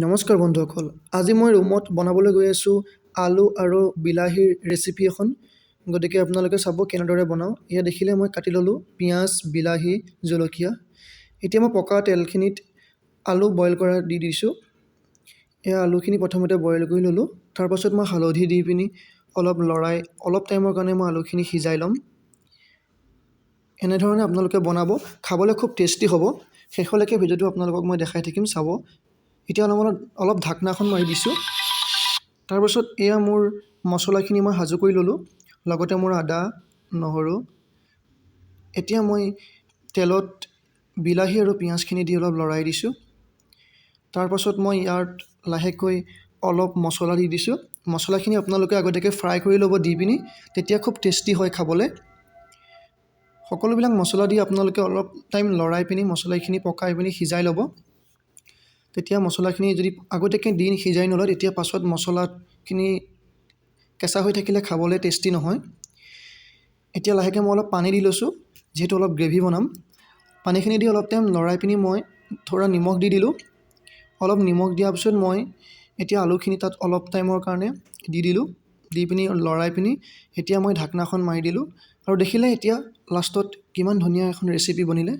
নমস্কাৰ বন্ধুসকল। আজি মই ৰুমত বনাবলৈ গৈ আছোঁ আলু আৰু বিলাহীৰ ৰেচিপি এখন। গতিকে আপোনালোকে চাব কেনেদৰে বনাওঁ। এয়া দেখিলে মই কাটি ল'লোঁ পিঁয়াজ, বিলাহী, জলকীয়া। এতিয়া মই পকা তেলখিনিত আলু বইল কৰা দি দিছোঁ। এয়া আলুখিনি প্ৰথমতে বইল কৰি ল'লোঁ। তাৰপাছত মই হালধি দি পিনি অলপ লৰাই অলপ টাইমৰ কাৰণে মই আলুখিনি সিজাই ল'ম। এনেধৰণে আপোনালোকে বনাব, খাবলৈ খুব টেষ্টি হ'ব। শেষলৈকে ভিডিঅ'টো আপোনালোকক মই দেখাই থাকিম, চাব। এতিয়া অলপ ঢাকনাখন মাৰি দিছোঁ। তাৰপাছত এয়া মোৰ মছলাখিনি মই সাজু কৰি ল'লোঁ, লগতে মোৰ আদা, নহৰু। এতিয়া মই তেলত বিলাহী আৰু পিঁয়াজখিনি দি অলপ লৰাই দিছোঁ। তাৰপাছত মই ইয়াত লাহেকৈ অলপ মছলা দি দিছোঁ। মছলাখিনি আপোনালোকে আগতীয়াকৈ ফ্ৰাই কৰি ল'ব দি পিনি, তেতিয়া খুব টেষ্টি হয় খাবলৈ। সকলোবিলাক মছলা দি আপোনালোকে অলপ টাইম লৰাই পিনি মছলাখিনি পকাই পিনি সিজাই ল'ব। তেতিয়া মছলাখিনি যদি আগতীয়াকৈ দি সিজাই নলয়, তেতিয়া পাছত মছলাখিনি কেঁচা হৈ থাকিলে খাবলৈ টেষ্টি নহয়। এতিয়া লাহেকৈ মই অলপ পানী দি লৈছোঁ, যিহেতু অলপ গ্ৰেভি বনাম। পানীখিনি দি অলপ টাইম লৰাই পিনি মই থোৰা নিমখ দি দিলোঁ। অলপ নিমখ দিয়াৰ পিছত মই এতিয়া আলুখিনি তাত অলপ টাইমৰ কাৰণে দি দিলোঁ। দি পিনি লৰাই পিনি এতিয়া মই ঢাকনাখন মাৰি দিলোঁ। আৰু দেখিলে এতিয়া লাষ্টত কিমান ধুনীয়া এখন ৰেচিপি বনিলে।